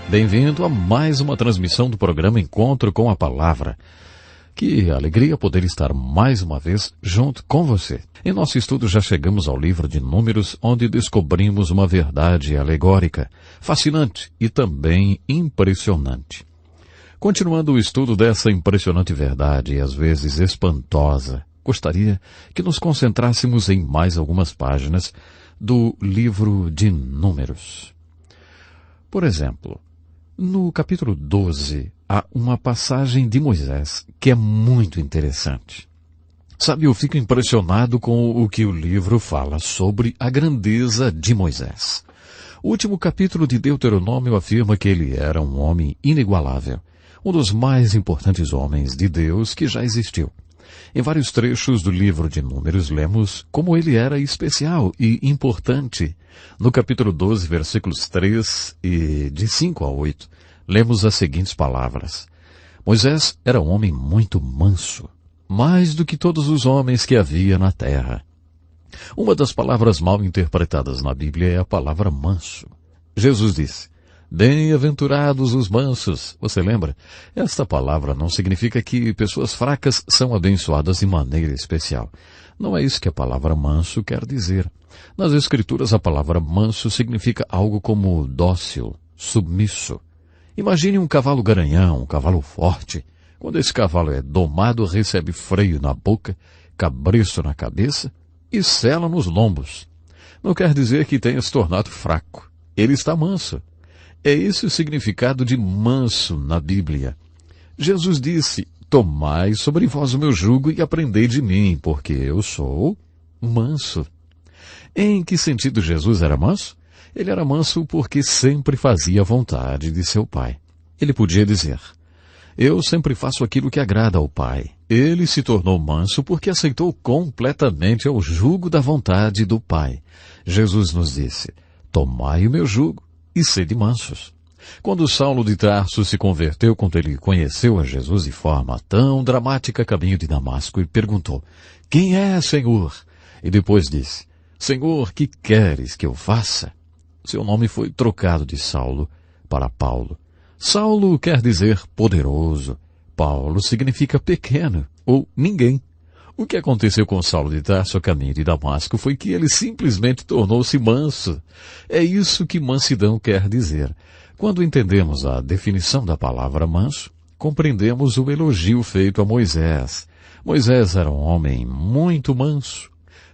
Bem-vindo a mais uma transmissão do programa Encontro com a Palavra. Que alegria poder estar mais uma vez junto com você. Em nosso estudo já chegamos ao livro de Números, onde descobrimos uma verdade alegórica, fascinante e também impressionante. Continuando o estudo dessa impressionante verdade e às vezes espantosa, gostaria que nos concentrássemos em mais algumas páginas do livro de Números. Por exemplo, no capítulo 12, há uma passagem de Moisés que é muito interessante. Sabe, eu fico impressionado com o que o livro fala sobre a grandeza de Moisés. O último capítulo de Deuteronômio afirma que ele era um homem inigualável, um dos mais importantes homens de Deus que já existiu. Em vários trechos do livro de Números lemos como ele era especial e importante. No capítulo 12, versículos 3 e de 5 a 8, lemos as seguintes palavras. Moisés era um homem muito manso, mais do que todos os homens que havia na terra. Uma das palavras mal interpretadas na Bíblia é a palavra manso. Jesus disse, bem-aventurados os mansos. Você lembra? Esta palavra não significa que pessoas fracas são abençoadas de maneira especial. Não é isso que a palavra manso quer dizer. Nas Escrituras, a palavra manso significa algo como dócil, submisso. Imagine um cavalo garanhão, um cavalo forte. Quando esse cavalo é domado, recebe freio na boca, cabresto na cabeça e sela nos lombos. Não quer dizer que tenha se tornado fraco. Ele está manso. É esse o significado de manso na Bíblia. Jesus disse, tomai sobre vós o meu jugo e aprendei de mim, porque eu sou manso. Em que sentido Jesus era manso? Ele era manso porque sempre fazia a vontade de seu Pai. Ele podia dizer, eu sempre faço aquilo que agrada ao Pai. Ele se tornou manso porque aceitou completamente o jugo da vontade do Pai. Jesus nos disse, tomai o meu jugo e sede mansos. Quando Saulo de Tarso se converteu, quando ele conheceu a Jesus de forma tão dramática a caminho de Damasco, e perguntou, quem é, Senhor? E depois disse, Senhor, que queres que eu faça? Seu nome foi trocado de Saulo para Paulo. Saulo quer dizer poderoso. Paulo significa pequeno ou ninguém. O que aconteceu com Saulo de Tarso a caminho de Damasco foi que ele simplesmente tornou-se manso. É isso que mansidão quer dizer. Quando entendemos a definição da palavra manso, compreendemos o elogio feito a Moisés. Moisés era um homem muito manso.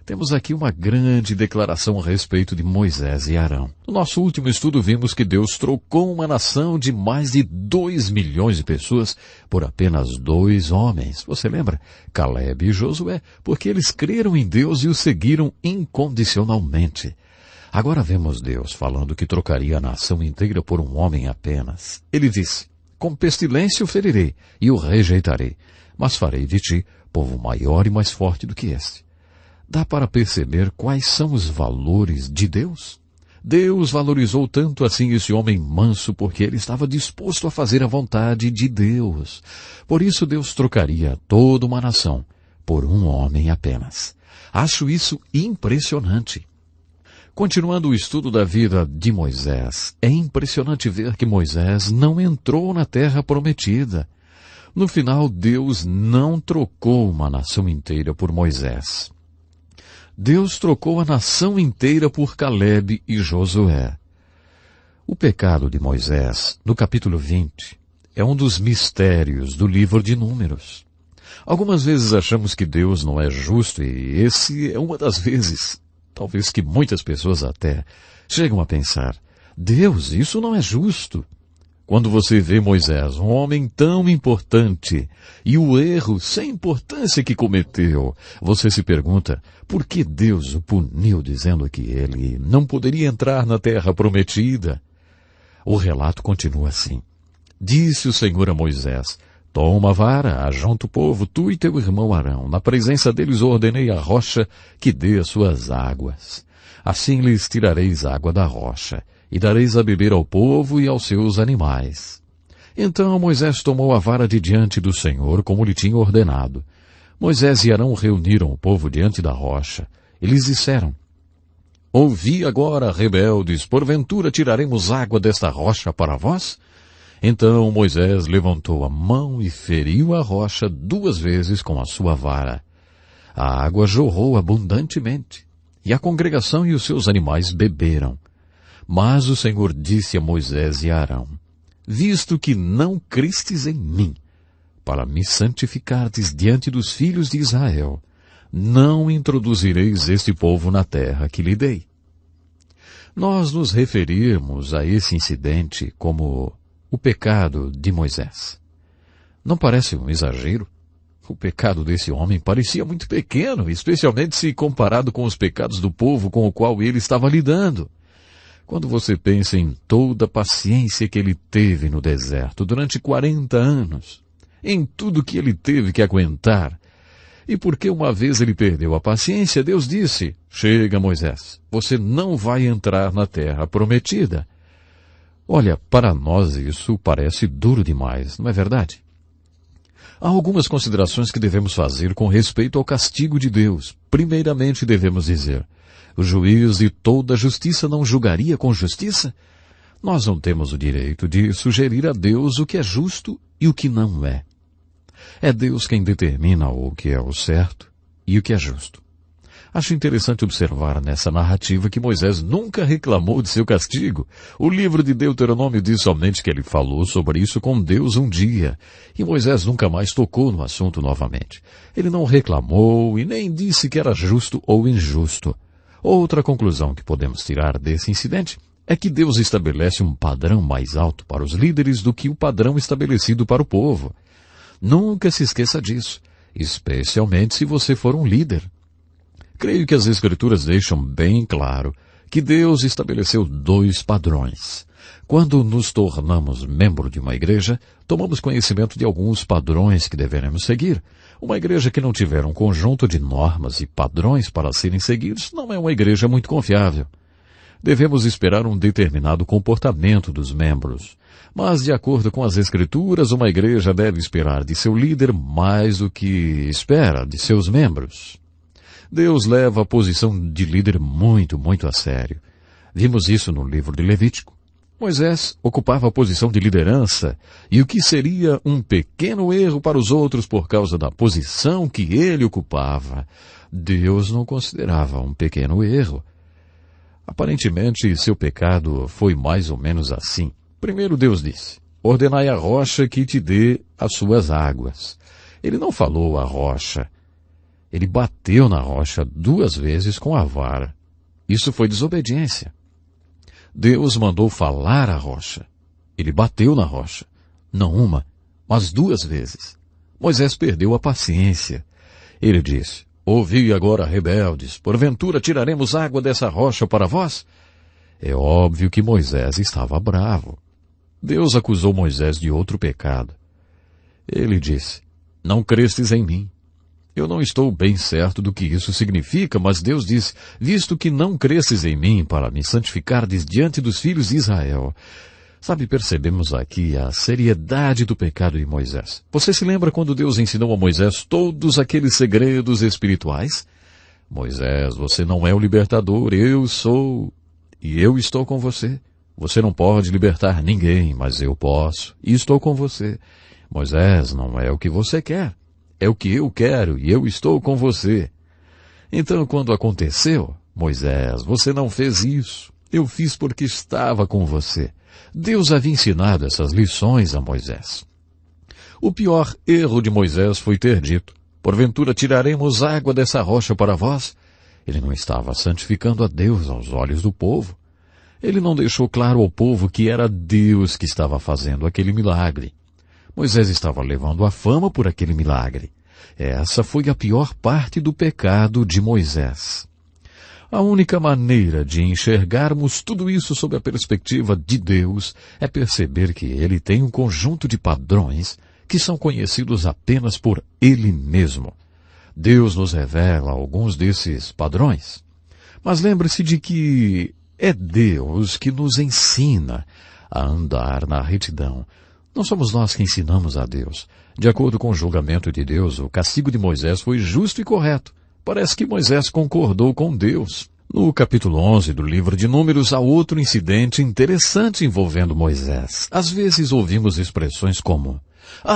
Temos aqui uma grande declaração a respeito de Moisés e Arão. No nosso último estudo vimos que Deus trocou uma nação de mais de 2 milhões de pessoas por apenas 2 homens. Você lembra? Caleb e Josué, porque eles creram em Deus e o seguiram incondicionalmente. Agora vemos Deus falando que trocaria a nação inteira por um homem apenas. Ele disse, com pestilência o ferirei e o rejeitarei, mas farei de ti povo maior e mais forte do que este. Dá para perceber quais são os valores de Deus? Deus valorizou tanto assim esse homem manso porque ele estava disposto a fazer a vontade de Deus. Por isso Deus trocaria toda uma nação por um homem apenas. Acho isso impressionante. Continuando o estudo da vida de Moisés, é impressionante ver que Moisés não entrou na terra prometida. No final, Deus não trocou uma nação inteira por Moisés. Deus trocou a nação inteira por Caleb e Josué. O pecado de Moisés, no capítulo 20, é um dos mistérios do livro de Números. Algumas vezes achamos que Deus não é justo e esse é uma das vezes, talvez que muitas pessoas até chegam a pensar, Deus, isso não é justo. Quando você vê Moisés, um homem tão importante, e o erro sem importância que cometeu, você se pergunta, por que Deus o puniu dizendo que ele não poderia entrar na terra prometida? O relato continua assim. Disse o Senhor a Moisés, toma a vara, ajunta o povo, tu e teu irmão Arão. Na presença deles ordenei a rocha que dê as suas águas. Assim lhes tirareis água da rocha, e dareis a beber ao povo e aos seus animais. Então Moisés tomou a vara de diante do Senhor, como lhe tinha ordenado. Moisés e Arão reuniram o povo diante da rocha. Eles disseram, Ouvi agora, rebeldes, porventura tiraremos água desta rocha para vós? Então Moisés levantou a mão e feriu a rocha 2 vezes com a sua vara. A água jorrou abundantemente, e a congregação e os seus animais beberam. Mas o Senhor disse a Moisés e a Arão, visto que não crestes em mim, para me santificardes diante dos filhos de Israel, não introduzireis este povo na terra que lhe dei. Nós nos referimos a esse incidente como o pecado de Moisés. Não parece um exagero? O pecado desse homem parecia muito pequeno, especialmente se comparado com os pecados do povo com o qual ele estava lidando. Quando você pensa em toda a paciência que ele teve no deserto durante 40 anos, em tudo que ele teve que aguentar, e porque uma vez ele perdeu a paciência, Deus disse, chega Moisés, você não vai entrar na terra prometida. Olha, para nós isso parece duro demais, não é verdade? Há algumas considerações que devemos fazer com respeito ao castigo de Deus. Primeiramente devemos dizer, o juiz de toda justiça não julgaria com justiça? Nós não temos o direito de sugerir a Deus o que é justo e o que não é. É Deus quem determina o que é o certo e o que é justo. Acho interessante observar nessa narrativa que Moisés nunca reclamou de seu castigo. O livro de Deuteronômio diz somente que ele falou sobre isso com Deus um dia, e Moisés nunca mais tocou no assunto novamente. Ele não reclamou e nem disse que era justo ou injusto. Outra conclusão que podemos tirar desse incidente é que Deus estabelece um padrão mais alto para os líderes do que o padrão estabelecido para o povo. Nunca se esqueça disso, especialmente se você for um líder. Creio que as Escrituras deixam bem claro que Deus estabeleceu 2 padrões. Quando nos tornamos membro de uma igreja, tomamos conhecimento de alguns padrões que deveremos seguir. Uma igreja que não tiver um conjunto de normas e padrões para serem seguidos não é uma igreja muito confiável. Devemos esperar um determinado comportamento dos membros. Mas, de acordo com as Escrituras, uma igreja deve esperar de seu líder mais do que espera de seus membros. Deus leva a posição de líder muito, muito a sério. Vimos isso no livro de Levítico. Moisés ocupava a posição de liderança, e o que seria um pequeno erro para os outros por causa da posição que ele ocupava, Deus não considerava um pequeno erro. Aparentemente, seu pecado foi mais ou menos assim. Primeiro Deus disse, ordenai a rocha que te dê as suas águas. Ele não falou a rocha. Ele bateu na rocha 2 vezes com a vara. Isso foi desobediência. Deus mandou falar a rocha. Ele bateu na rocha. Não uma, mas 2 vezes. Moisés perdeu a paciência. Ele disse, ouvi agora, rebeldes, porventura tiraremos água dessa rocha para vós? É óbvio que Moisés estava bravo. Deus acusou Moisés de outro pecado. Ele disse, não crestes em mim. Eu não estou bem certo do que isso significa, mas Deus diz, visto que não cresces em mim para me santificardes diante dos filhos de Israel. Sabe, percebemos aqui a seriedade do pecado de Moisés. Você se lembra quando Deus ensinou a Moisés todos aqueles segredos espirituais? Moisés, você não é o libertador, eu sou, e eu estou com você. Você não pode libertar ninguém, mas eu posso, e estou com você. Moisés, não é o que você quer. É o que eu quero e eu estou com você. Então, quando aconteceu, Moisés, você não fez isso. Eu fiz porque estava com você. Deus havia ensinado essas lições a Moisés. O pior erro de Moisés foi ter dito, porventura tiraremos água dessa rocha para vós? Ele não estava santificando a Deus aos olhos do povo. Ele não deixou claro ao povo que era Deus que estava fazendo aquele milagre. Moisés estava levando a fama por aquele milagre. Essa foi a pior parte do pecado de Moisés. A única maneira de enxergarmos tudo isso sob a perspectiva de Deus é perceber que Ele tem um conjunto de padrões que são conhecidos apenas por Ele mesmo. Deus nos revela alguns desses padrões. Mas lembre-se de que é Deus que nos ensina a andar na retidão. Não somos nós que ensinamos a Deus. De acordo com o julgamento de Deus, o castigo de Moisés foi justo e correto. Parece que Moisés concordou com Deus. No capítulo 11 do livro de Números há outro incidente interessante envolvendo Moisés. Às vezes ouvimos expressões como: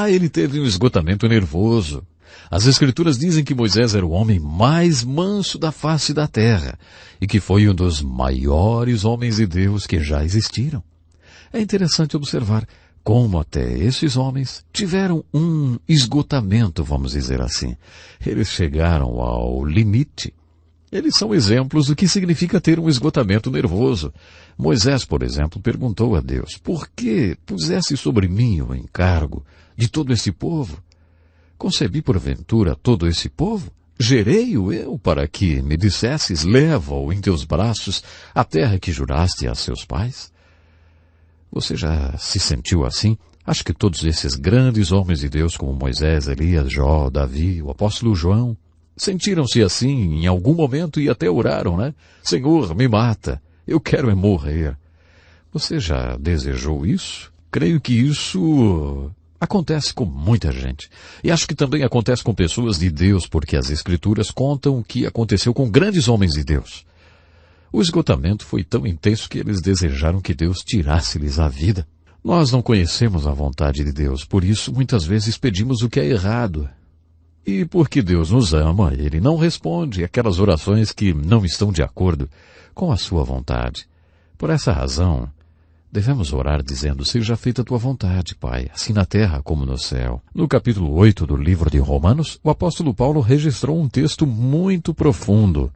ele teve um esgotamento nervoso. As Escrituras dizem que Moisés era o homem mais manso da face da terra e que foi um dos maiores homens de Deus que já existiram. É interessante observar como até esses homens tiveram um esgotamento, vamos dizer assim. Eles chegaram ao limite. Eles são exemplos do que significa ter um esgotamento nervoso. Moisés, por exemplo, perguntou a Deus: por que pusesse sobre mim o encargo de todo esse povo? Concebi porventura todo esse povo? Gerei-o eu para que me dissesses: leva-o em teus braços à terra que juraste a seus pais? Você já se sentiu assim? Acho que todos esses grandes homens de Deus como Moisés, Elias, Jó, Davi, o apóstolo João, sentiram-se assim em algum momento e até oraram, né? Senhor, me mata, eu quero é morrer. Você já desejou isso? Creio que isso acontece com muita gente. E acho que também acontece com pessoas de Deus, porque as Escrituras contam o que aconteceu com grandes homens de Deus. O esgotamento foi tão intenso que eles desejaram que Deus tirasse-lhes a vida. Nós não conhecemos a vontade de Deus, por isso muitas vezes pedimos o que é errado. E porque Deus nos ama, Ele não responde aquelas orações que não estão de acordo com a sua vontade. Por essa razão, devemos orar dizendo: seja feita a tua vontade, Pai, assim na terra como no céu. No capítulo 8 do livro de Romanos, o apóstolo Paulo registrou um texto muito profundo.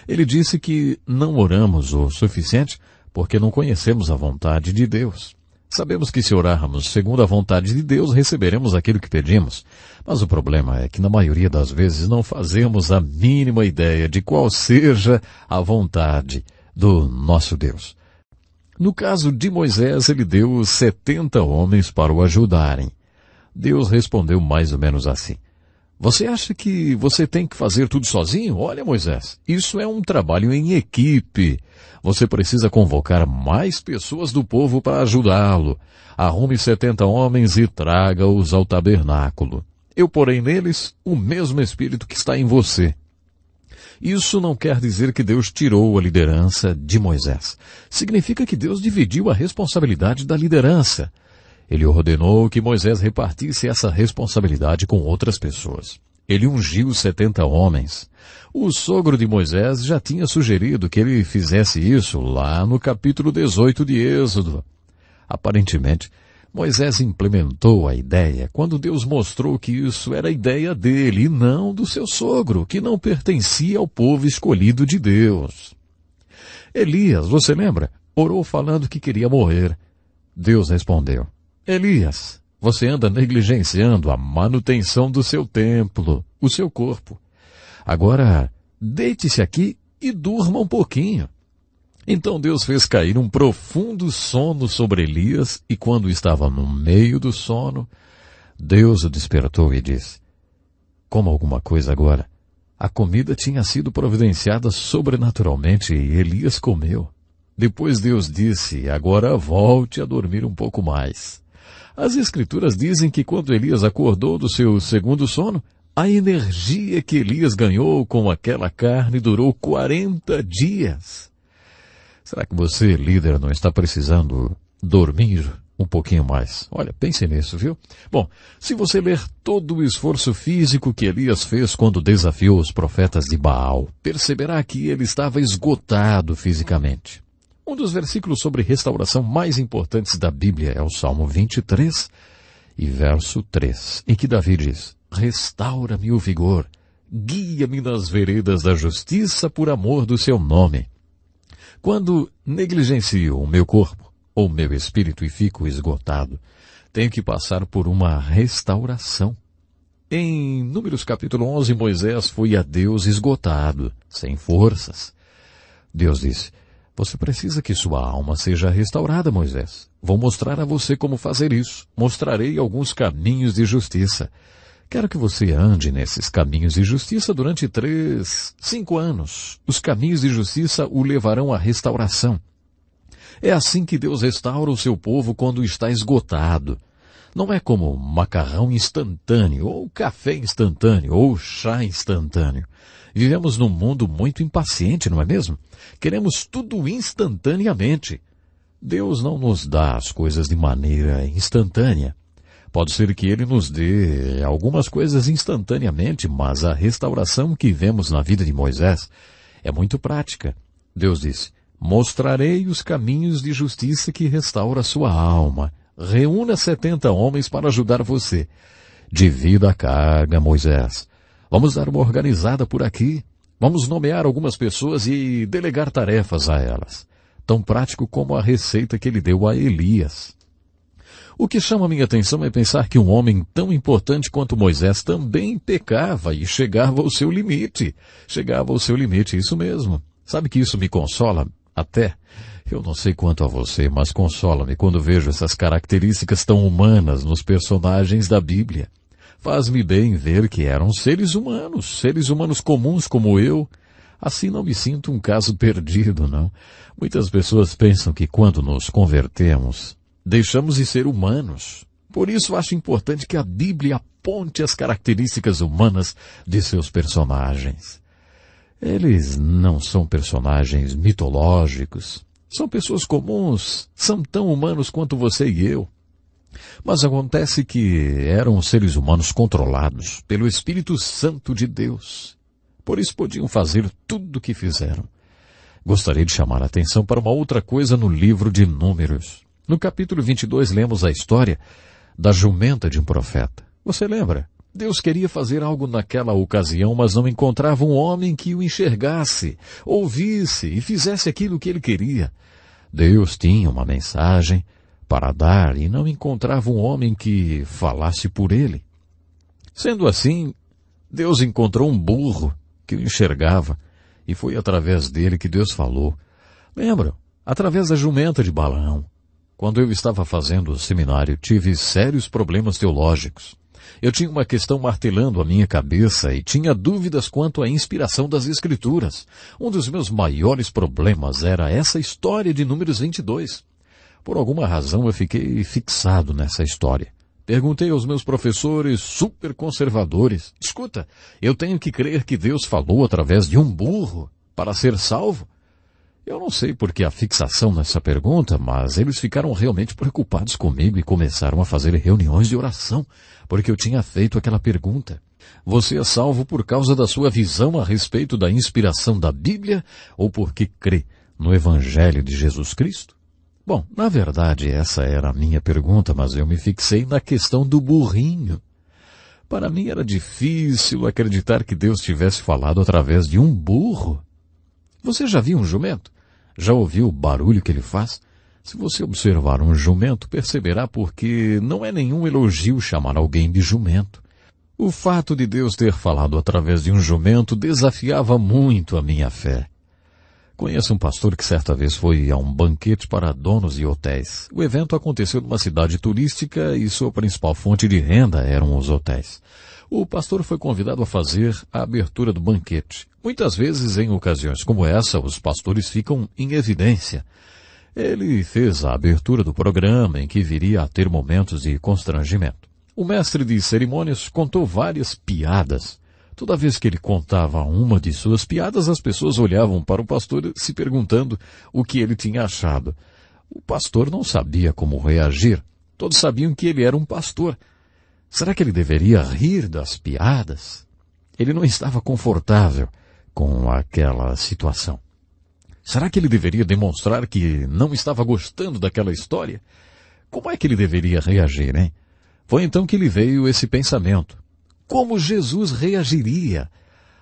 Ele disse que não oramos o suficiente porque não conhecemos a vontade de Deus. Sabemos que se orarmos segundo a vontade de Deus, receberemos aquilo que pedimos. Mas o problema é que na maioria das vezes não fazemos a mínima ideia de qual seja a vontade do nosso Deus. No caso de Moisés, ele deu 70 homens para o ajudarem. Deus respondeu mais ou menos assim: você acha que você tem que fazer tudo sozinho? Olha, Moisés, isso é um trabalho em equipe. Você precisa convocar mais pessoas do povo para ajudá-lo. Arrume 70 homens e traga-os ao tabernáculo. Eu porei neles o mesmo espírito que está em você. Isso não quer dizer que Deus tirou a liderança de Moisés. Significa que Deus dividiu a responsabilidade da liderança. Ele ordenou que Moisés repartisse essa responsabilidade com outras pessoas. Ele ungiu 70 homens. O sogro de Moisés já tinha sugerido que ele fizesse isso lá no capítulo 18 de Êxodo. Aparentemente, Moisés implementou a ideia quando Deus mostrou que isso era a ideia dele e não do seu sogro, que não pertencia ao povo escolhido de Deus. Elias, você lembra? Orou falando que queria morrer. Deus respondeu: Elias, você anda negligenciando a manutenção do seu templo, o seu corpo. Agora, deite-se aqui e durma um pouquinho. Então Deus fez cair um profundo sono sobre Elias, e quando estava no meio do sono, Deus o despertou e disse: coma alguma coisa agora. A comida tinha sido providenciada sobrenaturalmente e Elias comeu. Depois Deus disse: agora volte a dormir um pouco mais. As Escrituras dizem que quando Elias acordou do seu segundo sono, a energia que Elias ganhou com aquela carne durou 40 dias. Será que você, líder, não está precisando dormir um pouquinho mais? Olha, pense nisso, viu? Bom, se você ler todo o esforço físico que Elias fez quando desafiou os profetas de Baal, perceberá que ele estava esgotado fisicamente. Um dos versículos sobre restauração mais importantes da Bíblia é o Salmo 23 e verso 3, em que Davi diz: restaura-me o vigor, guia-me nas veredas da justiça por amor do seu nome. Quando negligencio o meu corpo ou meu espírito e fico esgotado, tenho que passar por uma restauração. Em Números capítulo 11, Moisés foi a Deus esgotado, sem forças. Deus disse: você precisa que sua alma seja restaurada, Moisés. Vou mostrar a você como fazer isso. Mostrarei alguns caminhos de justiça. Quero que você ande nesses caminhos de justiça durante 5 anos. Os caminhos de justiça o levarão à restauração. É assim que Deus restaura o seu povo quando está esgotado. Não é como macarrão instantâneo, ou café instantâneo, ou chá instantâneo. Vivemos num mundo muito impaciente, não é mesmo? Queremos tudo instantaneamente. Deus não nos dá as coisas de maneira instantânea. Pode ser que Ele nos dê algumas coisas instantaneamente, mas a restauração que vemos na vida de Moisés é muito prática. Deus disse: mostrarei os caminhos de justiça que restaura a sua alma. Reúna 70 homens para ajudar você. Divida a carga, Moisés. Vamos dar uma organizada por aqui. Vamos nomear algumas pessoas e delegar tarefas a elas. Tão prático como a receita que ele deu a Elias. O que chama minha atenção é pensar que um homem tão importante quanto Moisés também pecava e chegava ao seu limite. Chegava ao seu limite, isso mesmo. Sabe que isso me consola? Até, eu não sei quanto a você, mas consola-me quando vejo essas características tão humanas nos personagens da Bíblia. Faz-me bem ver que eram seres humanos comuns como eu. Assim não me sinto um caso perdido, não. Muitas pessoas pensam que quando nos convertemos, deixamos de ser humanos. Por isso acho importante que a Bíblia aponte as características humanas de seus personagens. Eles não são personagens mitológicos. São pessoas comuns, são tão humanos quanto você e eu. Mas acontece que eram seres humanos controlados pelo Espírito Santo de Deus. Por isso podiam fazer tudo o que fizeram. Gostaria de chamar a atenção para uma outra coisa no livro de Números. No capítulo 22 lemos a história da jumenta de um profeta. Você lembra? Deus queria fazer algo naquela ocasião, mas não encontrava um homem que o enxergasse, ouvisse e fizesse aquilo que ele queria. Deus tinha uma mensagem para dar e não encontrava um homem que falasse por ele. Sendo assim, Deus encontrou um burro que o enxergava e foi através dele que Deus falou. Lembram? Através da jumenta de Balaão. Quando eu estava fazendo o seminário, tive sérios problemas teológicos. Eu tinha uma questão martelando a minha cabeça e tinha dúvidas quanto à inspiração das Escrituras. Um dos meus maiores problemas era essa história de Números 22. Por alguma razão eu fiquei fixado nessa história. Perguntei aos meus professores super conservadores: escuta, eu tenho que crer que Deus falou através de um burro para ser salvo? Eu não sei por que a fixação nessa pergunta, mas eles ficaram realmente preocupados comigo e começaram a fazer reuniões de oração, porque eu tinha feito aquela pergunta. Você é salvo por causa da sua visão a respeito da inspiração da Bíblia ou porque crê no Evangelho de Jesus Cristo? Bom, na verdade essa era a minha pergunta, mas eu me fixei na questão do burrinho. Para mim era difícil acreditar que Deus tivesse falado através de um burro. Você já viu um jumento? Já ouviu o barulho que ele faz? Se você observar um jumento, perceberá porque não é nenhum elogio chamar alguém de jumento. O fato de Deus ter falado através de um jumento desafiava muito a minha fé. Conheço um pastor que certa vez foi a um banquete para donos de hotéis. O evento aconteceu numa cidade turística e sua principal fonte de renda eram os hotéis. O pastor foi convidado a fazer a abertura do banquete. Muitas vezes, em ocasiões como essa, os pastores ficam em evidência. Ele fez a abertura do programa, em que viria a ter momentos de constrangimento. O mestre de cerimônias contou várias piadas. Toda vez que ele contava uma de suas piadas, as pessoas olhavam para o pastor se perguntando o que ele tinha achado. O pastor não sabia como reagir. Todos sabiam que ele era um pastor. Será que ele deveria rir das piadas? Ele não estava confortável com aquela situação. Será que ele deveria demonstrar que não estava gostando daquela história? Como é que ele deveria reagir, hein? Foi então que lhe veio esse pensamento. Como Jesus reagiria?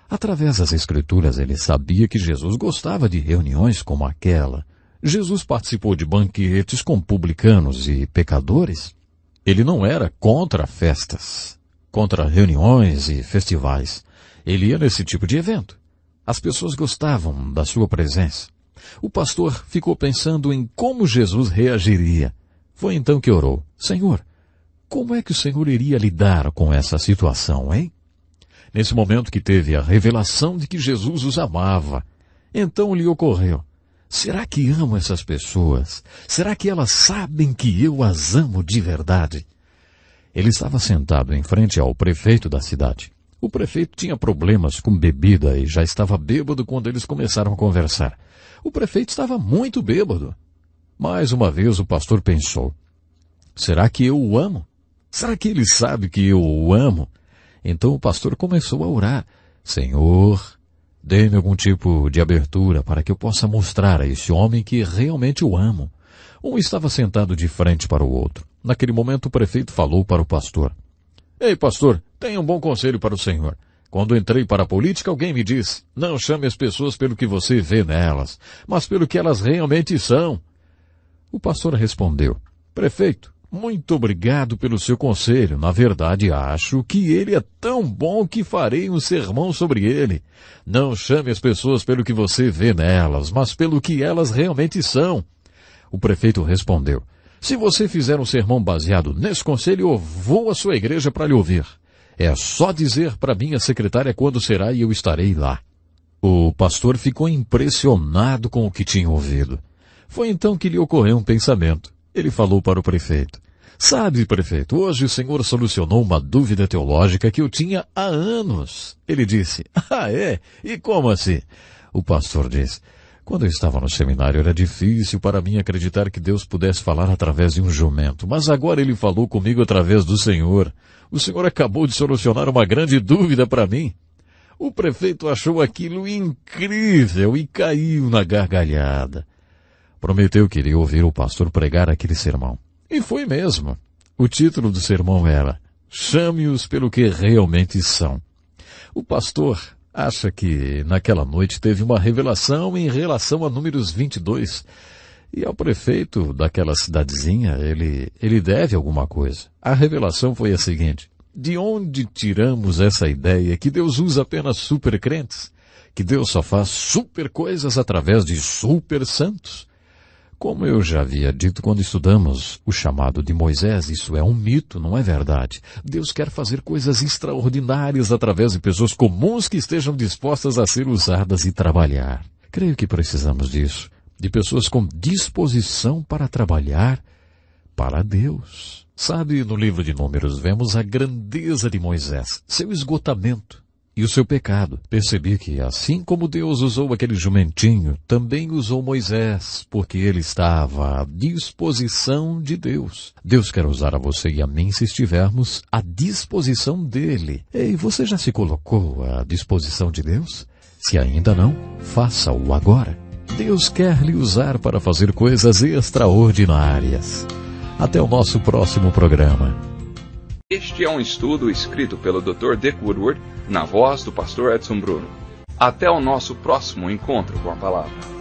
Através das Escrituras ele sabia que Jesus gostava de reuniões como aquela. Jesus participou de banquetes com publicanos e pecadores. Ele não era contra festas, contra reuniões e festivais. Ele ia nesse tipo de evento. As pessoas gostavam da sua presença. O pastor ficou pensando em como Jesus reagiria. Foi então que orou: Senhor, como é que o Senhor iria lidar com essa situação, hein? Nesse momento que teve a revelação de que Jesus os amava, então lhe ocorreu: será que amo essas pessoas? Será que elas sabem que eu as amo de verdade? Ele estava sentado em frente ao prefeito da cidade. O prefeito tinha problemas com bebida e já estava bêbado quando eles começaram a conversar. O prefeito estava muito bêbado. Mais uma vez o pastor pensou: será que eu o amo? Será que ele sabe que eu o amo? Então o pastor começou a orar: Senhor, dê-me algum tipo de abertura para que eu possa mostrar a esse homem que realmente o amo. Um estava sentado de frente para o outro. Naquele momento o prefeito falou para o pastor: Ei, pastor, tenho um bom conselho para o senhor. Quando entrei para a política, alguém me disse: não chame as pessoas pelo que você vê nelas, mas pelo que elas realmente são. O pastor respondeu: prefeito, muito obrigado pelo seu conselho. Na verdade, acho que ele é tão bom que farei um sermão sobre ele. Não chame as pessoas pelo que você vê nelas, mas pelo que elas realmente são. O prefeito respondeu: se você fizer um sermão baseado nesse conselho, eu vou à sua igreja para lhe ouvir. É só dizer para minha secretária quando será e eu estarei lá. O pastor ficou impressionado com o que tinha ouvido. Foi então que lhe ocorreu um pensamento. Ele falou para o prefeito: sabe, prefeito, hoje o senhor solucionou uma dúvida teológica que eu tinha há anos. Ele disse: ah, é? E como assim? O pastor disse: quando eu estava no seminário era difícil para mim acreditar que Deus pudesse falar através de um jumento, mas agora ele falou comigo através do Senhor. O Senhor acabou de solucionar uma grande dúvida para mim. O prefeito achou aquilo incrível e caiu na gargalhada. Prometeu que iria ouvir o pastor pregar aquele sermão. E foi mesmo. O título do sermão era: Chame-os pelo que realmente são. O pastor acha que naquela noite teve uma revelação em relação a Números 22. E ao prefeito daquela cidadezinha, ele deve alguma coisa. A revelação foi a seguinte: de onde tiramos essa ideia que Deus usa apenas super crentes? Que Deus só faz super coisas através de super santos? Como eu já havia dito quando estudamos o chamado de Moisés, isso é um mito, não é verdade. Deus quer fazer coisas extraordinárias através de pessoas comuns que estejam dispostas a ser usadas e trabalhar. Creio que precisamos disso, de pessoas com disposição para trabalhar para Deus. Sabe, no livro de Números vemos a grandeza de Moisés, seu esgotamento e o seu pecado. Percebi que, assim como Deus usou aquele jumentinho, também usou Moisés, porque ele estava à disposição de Deus. Deus quer usar a você e a mim se estivermos à disposição dele. E você já se colocou à disposição de Deus? Se ainda não, faça-o agora. Deus quer lhe usar para fazer coisas extraordinárias. Até o nosso próximo programa. Este é um estudo escrito pelo Dr. Dick Woodward, na voz do pastor Edson Bruno. Até o nosso próximo encontro com a palavra.